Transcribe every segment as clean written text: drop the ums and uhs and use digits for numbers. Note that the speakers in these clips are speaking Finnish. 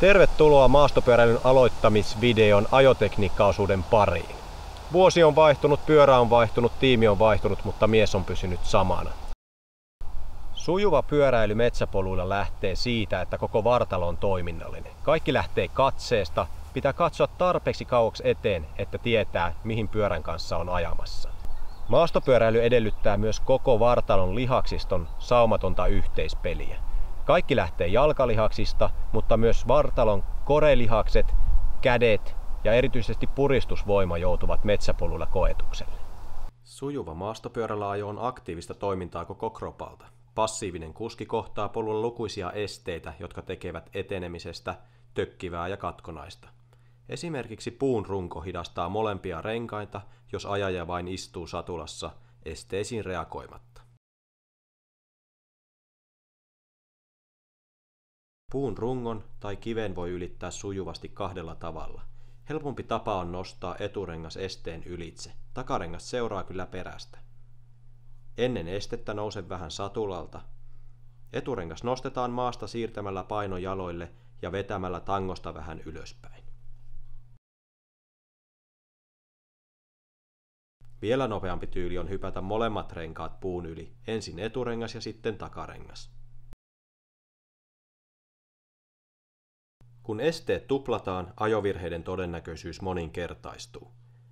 Tervetuloa maastopyöräilyn aloittamisvideon ajotekniikkaosuuden pariin. Vuosi on vaihtunut, pyörä on vaihtunut, tiimi on vaihtunut, mutta mies on pysynyt samana. Sujuva pyöräily metsäpoluilla lähtee siitä, että koko vartalo on toiminnallinen. Kaikki lähtee katseesta. Pitää katsoa tarpeeksi kauaksi eteen, että tietää, mihin pyörän kanssa on ajamassa. Maastopyöräily edellyttää myös koko vartalon lihaksiston saumatonta yhteispeliä. Kaikki lähtee jalkalihaksista, mutta myös vartalon korelihakset, kädet ja erityisesti puristusvoima joutuvat metsäpoluilla koetukselle. Sujuva maastopyörällä ajo on aktiivista toimintaa koko kropalta. Passiivinen kuski kohtaa polulla lukuisia esteitä, jotka tekevät etenemisestä tökkivää ja katkonaista. Esimerkiksi puun runko hidastaa molempia renkaita, jos ajaja vain istuu satulassa esteisiin reagoimatta. Puun rungon tai kiven voi ylittää sujuvasti kahdella tavalla. Helpompi tapa on nostaa eturengas esteen ylitse. Takarengas seuraa kyllä perästä. Ennen estettä nouse vähän satulalta. Eturengas nostetaan maasta siirtämällä paino jaloille ja vetämällä tangosta vähän ylöspäin. Vielä nopeampi tyyli on hypätä molemmat renkaat puun yli, ensin eturengas ja sitten takarengas. Kun esteet tuplataan, ajovirheiden todennäköisyys moninkertaistuu.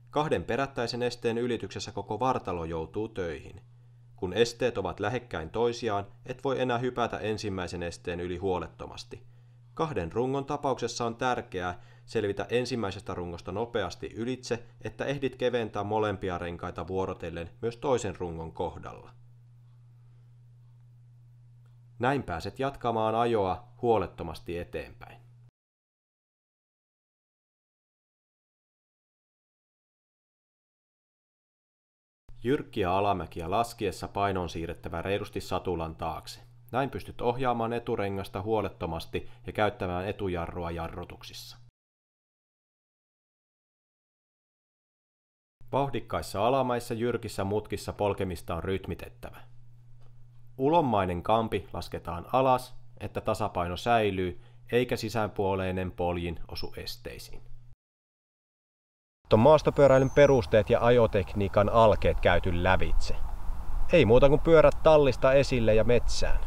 Kahden perättäisen esteen ylityksessä koko vartalo joutuu töihin. Kun esteet ovat lähekkäin toisiaan, et voi enää hypätä ensimmäisen esteen yli huolettomasti. Kahden rungon tapauksessa on tärkeää selvitä ensimmäisestä rungosta nopeasti ylitse, että ehdit keventää molempia renkaita vuorotellen myös toisen rungon kohdalla. Näin pääset jatkamaan ajoa huolettomasti eteenpäin. Jyrkkiä alamäkiä laskiessa paino on siirrettävä reilusti satulan taakse. Näin pystyt ohjaamaan eturengasta huolettomasti ja käyttämään etujarrua jarrutuksissa. Vauhdikkaissa alamäissä jyrkissä mutkissa polkemista on rytmitettävä. Ulommainen kampi lasketaan alas, että tasapaino säilyy, eikä sisäänpuoleinen poljin osu esteisiin. On maastopyöräilyn perusteet ja ajotekniikan alkeet käyty lävitse. Ei muuta kuin pyörät tallista esille ja metsään.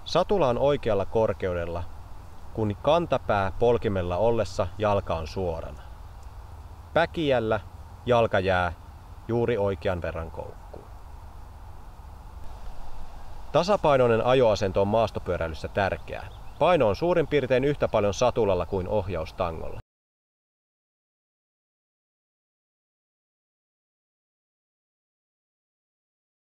Satula on oikealla korkeudella, kun kantapää polkimella ollessa jalka on suorana. Päkiällä jalka jää juuri oikean verran koukkuun. Tasapainoinen ajoasento on maastopyöräilyssä tärkeää. Paino on suurin piirtein yhtä paljon satulalla kuin ohjaustangolla.